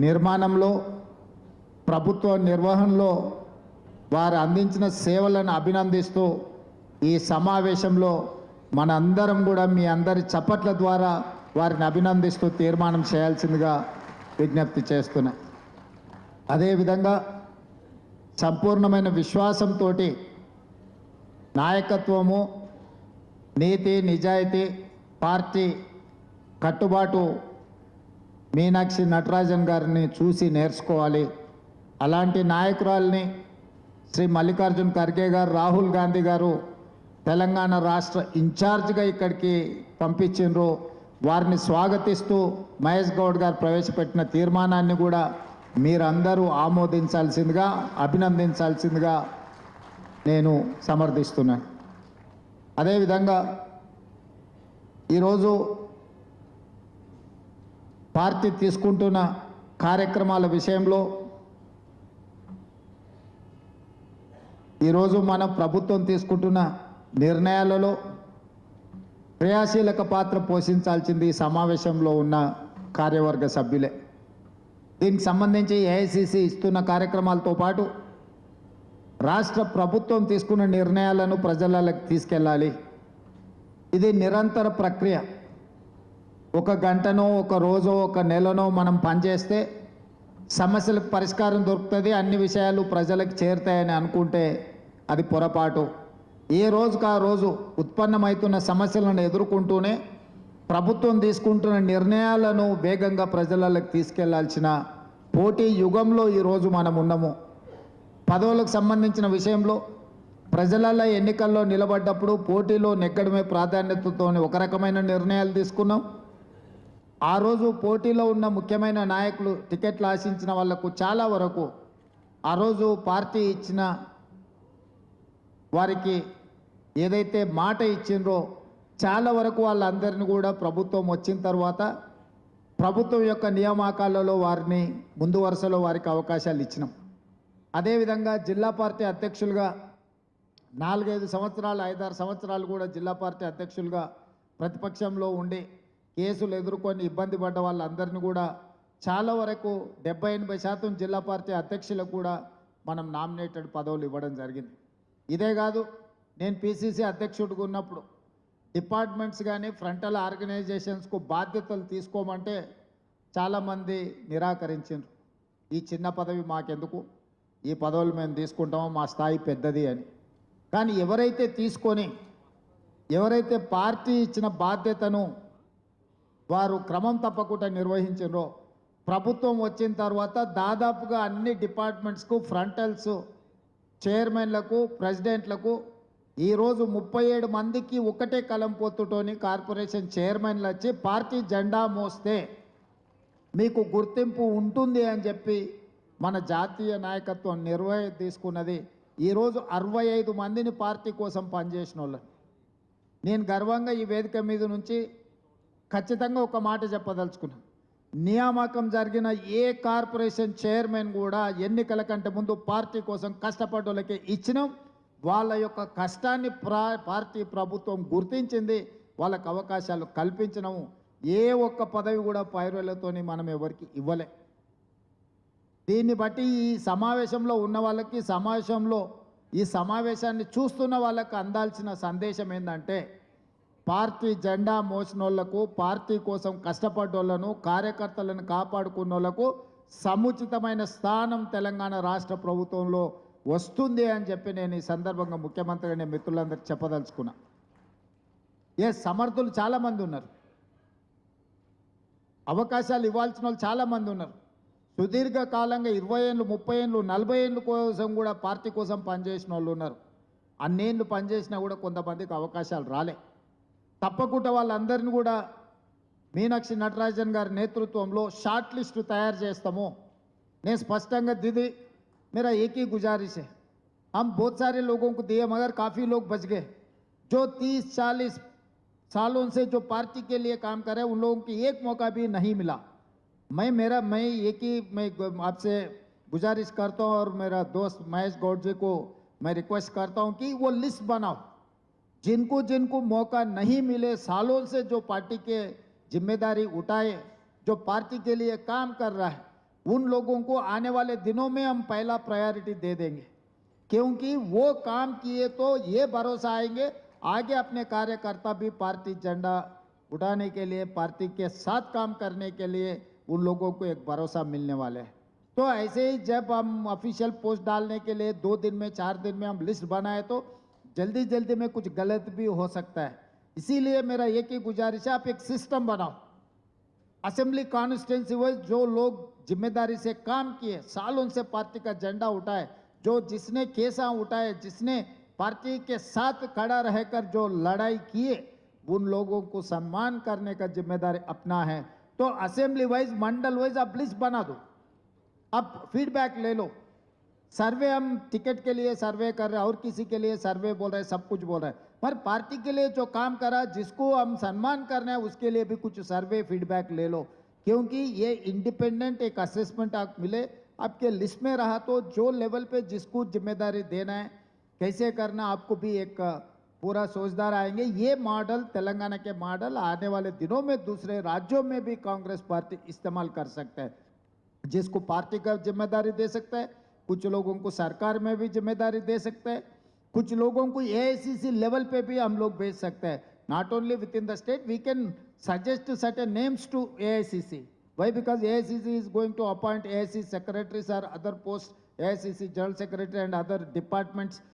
నిర్మాణంలో ప్రభుత్వ నిర్వహణలో వారు అందించిన సేవలను అభినందిస్తూ ఈ సమావేశంలో మనందరం కూడా మీ అందరి చప్పట్ల ద్వారా వారిని అభినందిస్తూ తీర్మానం చేయాల్సిందిగా విజ్ఞప్తి చేస్తున్నా. అదేవిధంగా సంపూర్ణమైన విశ్వాసంతో నాయకత్వము, నీతి, నిజాయితీ, పార్టీ కట్టుబాటు మీనాక్షి నటరాజన్ గారిని చూసి నేర్చుకోవాలి. అలాంటి నాయకురాల్ని శ్రీ మల్లికార్జున్ ఖర్గే గారు, రాహుల్ గాంధీ గారు తెలంగాణ రాష్ట్ర ఇన్ఛార్జ్గా ఇక్కడికి పంపించిండ్రు. వారిని స్వాగతిస్తూ మహేష్ గౌడ్ గారు ప్రవేశపెట్టిన తీర్మానాన్ని కూడా మీరందరూ ఆమోదించాల్సిందిగా, అభినందించాల్సిందిగా నేను సమర్థిస్తున్నాను. అదేవిధంగా ఈరోజు పార్టీ తీసుకుంటున్న కార్యక్రమాల విషయంలో ఈరోజు మన ప్రభుత్వం తీసుకుంటున్న నిర్ణయాలలో క్రియాశీలక పాత్ర పోషించాల్సింది ఈ సమావేశంలో ఉన్న కార్యవర్గ సభ్యులే. దీనికి సంబంధించి ఏఐసిసి ఇస్తున్న కార్యక్రమాలతో పాటు రాష్ట్ర ప్రభుత్వం తీసుకున్న నిర్ణయాలను ప్రజలకు తీసుకెళ్ళాలి. ఇది నిరంతర ప్రక్రియ. ఒక గంటనో, ఒక రోజో, ఒక నెలనో మనం పనిచేస్తే సమస్యలకు పరిష్కారం దొరుకుతుంది, అన్ని విషయాలు ప్రజలకు చేరుతాయని అనుకుంటే అది పొరపాటు. ఏ రోజుకు ఆ రోజు ఉత్పన్నమవుతున్న సమస్యలను ఎదుర్కొంటూనే ప్రభుత్వం తీసుకుంటున్న నిర్ణయాలను వేగంగా ప్రజలకు తీసుకెళ్లాల్సిన పోటీ యుగంలో ఈరోజు మనం ఉన్నాము. పదవులకు సంబంధించిన విషయంలో ప్రజలలో ఎన్నికల్లో నిలబడ్డప్పుడు పోటీలో నెగ్గడమే ప్రాధాన్యతతో ఒక రకమైన నిర్ణయాలు తీసుకున్నాం. ఆ రోజు పోటీలో ఉన్న ముఖ్యమైన నాయకులు టికెట్లు ఆశించిన వాళ్లకు చాలా వరకు ఆ రోజు పార్టీ ఇచ్చిన వారికి ఏదైతే మాట ఇచ్చిండ్రో చాలా వరకు వాళ్ళందరినీ కూడా ప్రభుత్వం వచ్చిన తర్వాత ప్రభుత్వం యొక్క నియామకాలలో వారిని ముందు వరుసలో వారికి అవకాశాలు ఇచ్చినాం. అదేవిధంగా జిల్లా పార్టీ అధ్యక్షులుగా 4-5 సంవత్సరాలు, 5-6 సంవత్సరాలు కూడా జిల్లా పార్టీ అధ్యక్షులుగా ప్రతిపక్షంలో ఉండి కేసులు ఎదుర్కొని ఇబ్బంది పడ్డ వాళ్ళందరినీ కూడా చాలా వరకు 70-80% జిల్లా పార్టీ అధ్యక్షులకు కూడా మనం నామినేటెడ్ పదవులు ఇవ్వడం జరిగింది. ఇదే కాదు, నేను పిసిసి అధ్యక్షుడిగా ఉన్నప్పుడు డిపార్ట్మెంట్స్ కానీ ఫ్రంటల్ ఆర్గనైజేషన్స్కు బాధ్యతలు తీసుకోమంటే చాలామంది నిరాకరించారు. ఈ చిన్న పదవి మాకెందుకు, ఈ పదవులు మేము తీసుకుంటామో, మా స్థాయి పెద్దది అని. కానీ ఎవరైతే పార్టీ ఇచ్చిన బాధ్యతను వారు క్రమం తప్పకుండా నిర్వహించారో, ప్రభుత్వం వచ్చిన తర్వాత దాదాపుగా అన్ని డిపార్ట్మెంట్స్కు ఫ్రంటల్స్ చైర్మన్లకు, ప్రెసిడెంట్లకు ఈరోజు 37 మందికి ఒకటే కలంపోతుతోని కార్పొరేషన్ చైర్మన్లు వచ్చి పార్టీ జెండా మోస్తే మీకు గుర్తింపు ఉంటుంది అని చెప్పి మన జాతీయ నాయకత్వం నిర్ణయం తీసుకున్నది. ఈరోజు 65 మందిని పార్టీ కోసం పనిచేసిన వాళ్ళని నేను గర్వంగా ఈ వేదిక మీద నుంచి ఖచ్చితంగా ఒక మాట చెప్పదలుచుకున్నాను. నియామకం జరిగిన ఏ కార్పొరేషన్ చైర్మన్ కూడా ఎన్నికల కంటే ముందు పార్టీ కోసం కష్టపడ్డోళ్ళకి ఇచ్చినాం. వాళ్ళ యొక్క కష్టాన్ని పార్టీ ప్రభుత్వం గుర్తించింది, వాళ్ళకు అవకాశాలు కల్పించినాము. ఏ ఒక్క పదవి కూడా పైరులతోని మనం ఎవరికి ఇవ్వలే. దీన్ని బట్టి ఈ సమావేశంలో ఉన్న వాళ్ళకి, ఈ సమావేశాన్ని చూస్తున్న వాళ్ళకి అందాల్సిన సందేశం ఏంటంటే, పార్టీ జెండా మోసినోళ్లకు, పార్టీ కోసం కష్టపడ్డోళ్లను, కార్యకర్తలను కాపాడుకున్నోళ్లకు సముచితమైన స్థానం తెలంగాణ రాష్ట్ర ప్రభుత్వంలో వస్తుంది అని చెప్పి నేను ఈ సందర్భంగా ముఖ్యమంత్రిగా నేను మిత్రులందరికీ చెప్పదలుచుకున్నా. సమర్థులు చాలామంది ఉన్నారు, అవకాశాలు ఇవ్వాల్సిన వాళ్ళు చాలామంది ఉన్నారు. సుదీర్ఘకాలంగా 20 ఏళ్ళు, 30 ఏళ్ళు, 40 ఏళ్ళు కోసం కూడా పార్టీ కోసం పనిచేసిన వాళ్ళు ఉన్నారు. అన్నేళ్ళు పనిచేసినా కూడా కొంతమందికి అవకాశాలు రాలే. తప్పకుండా వాళ్ళందరినీ కూడా మీనాక్షి నటరాజన్ గారి నేతృత్వంలో షార్ట్ లిస్ట్ తయారు చేస్తాము. నేను స్పష్టంగా दीदी मेरा एक ही गुजारिश है, हम बहुत सारे लोगों को दिए मगर काफ़ी लोग बच गए जो 30-40 सालों से जो पार्टी के लिए काम कर रहे हैं, उन लोगों की एक मौका भी नहीं मिला। मैं एक ही मैं आपसे गुजारिश करता हूं और मेरा दोस्त महेश गौड जी को मैं रिक्वेस्ट करता हूं कि वो लिस्ट बनाओ, जिनको जिनको मौका नहीं मिले, सालों से जो पार्टी के जिम्मेदारी उठाए, जो पार्टी के लिए काम कर रहा है, उन लोगों को आने वाले दिनों में हम पहला प्रायोरिटी दे देंगे, क्योंकि वो काम किए तो ये भरोसा आएंगे आगे अपने कार्यकर्ता भी पार्टी झंडा उठाने के लिए, पार्टी के साथ काम करने के लिए उन लोगों को एक भरोसा मिलने वाला है। तो ऐसे ही जब हम ऑफिशियल पोस्ट डालने के लिए 2 दिन में 4 दिन में हम लिस्ट बनाए तो जल्दी जल्दी में कुछ गलत भी हो सकता है। इसीलिए मेरा एक ही गुजारिश है, आप एक सिस्टम बनाओ। असेंबली कॉन्स्टिट्यूंसी वाइज जो लोग जिम्मेदारी से काम किए, सालों से पार्टी का झंडा उठाए, जो जिसने केसा उठाए, जिसने पार्टी के साथ खड़ा रहकर जो लड़ाई किए, उन लोगों को सम्मान करने का जिम्मेदारी अपना है। तो असेंबली वाइज, मंडल वाइज आप लिस्ट बना दो, अब फीडबैक ले लो। सर्वे हम टिकट के लिए सर्वे कर रहे हैं और किसी के लिए सर्वे बोल रहे हैं, सब कुछ बोल रहे हैं, पर पार्टी के लिए जो काम करा, जिसको हम सम्मान करना है, उसके लिए भी कुछ सर्वे फीडबैक ले लो, क्योंकि ये इंडिपेंडेंट एक असेसमेंट आप मिले, आपके लिस्ट में रहा तो जो लेवल पे जिसको जिम्मेदारी देना है, कैसे करना, आपको भी एक पूरा सोचदार आएंगे। ये मॉडल, तेलंगाना के मॉडल आने वाले दिनों में दूसरे राज्यों में भी कांग्रेस पार्टी इस्तेमाल कर सकता है, जिसको पार्टी का जिम्मेदारी दे सकता है, कुछ लोगों को सरकार में भी जिम्मेदारी दे सकता है, कुछ लोगों को एआईसीसी लेवल पे भी हम लोग भेज सकते हैं। Not only within the state, we can suggest certain names to AICC. Why? Because AICC is going to appoint AICC secretaries or other posts, AICC general secretary and other departments